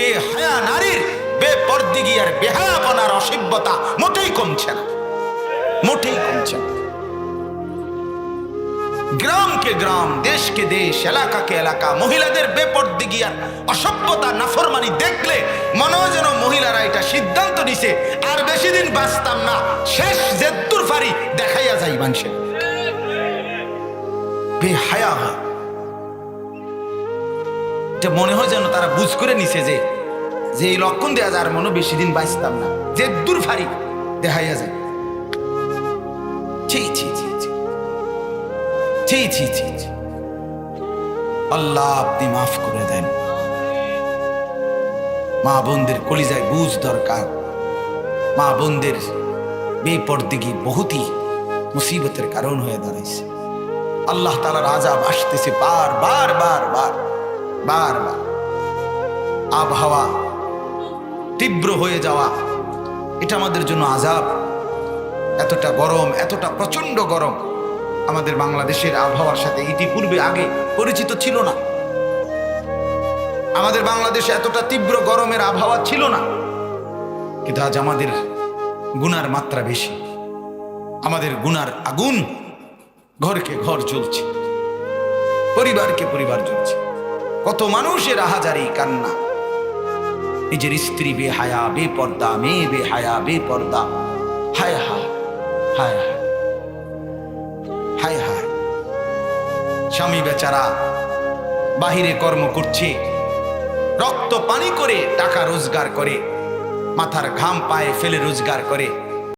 বেহায়া নারীর বেপরদিগি আর বেহায়াপনার অসভ্যতা মোটেই কমছে না, মোটেই কমছে না। গ্রামকে গ্রাম, দেশকে দেশ, এলাকাকে এলাকা মহিলাদের বেপরদিগি আর অসভ্যতা নাফরমানি দেখলে মনে হয় যেন মহিলারা এটা সিদ্ধান্ত নিছে আর বেশি দিন বাঁচতাম না, শেষ জেদ্দুর ফারি দেখাইয়া যাই মানুষের। বেহায়া হয়, এটা মনে হয় যেন তারা বুঝ করে নিছে যে এই লক্ষণ দেয়া যার মনে বেশি দিন বাঁচতাম না, জেদ্দুর ফারি দেখাইয়া যায়। ছি ছি ছি ছি ছি ছি ছি ছি। আল্লাহ আপনি মাফ করে দেন। মা বোনদের কলিজায় বুঝ দরকার। মা বোনদের বেপরদিগি বহুতই মুসিবতের কারণ হয়ে দাঁড়াইছে। আল্লাহ তাআলার আযাব আসতেছে বার বার বার বার বার বার। আবহাওয়া তীব্র হয়ে যাওয়া এটা আমাদের জন্য আযাব। এতটা গরম, এতটা প্রচন্ড গরম আমাদের বাংলাদেশের আবহাওয়ার সাথে ইতিপূর্বে আগে পরিচিত ছিল না। আমাদের বাংলাদেশে এতটা তীব্র গরমের আবহাওয়া ছিল না, কিন্তু আজ আমাদের গুনার মাত্রা বেশি। আমাদের গুনার আগুন ঘরকে ঘর জ্বলছে, পরিবারকে পরিবার জ্বলছে। কত মানুষের আহাজারি কান্না, নিজের স্ত্রী বেহায়া বেপর্দা, মেয়ে বেহায়া বেপর্দা। হায় হায় হায় হায় হায় হায়। স্বামী বেচারা বাহিরে কর্ম করছে, রক্ত পানি করে টাকা রোজগার করে, মাথার ঘাম পায়ে ফেলে রোজগার করে,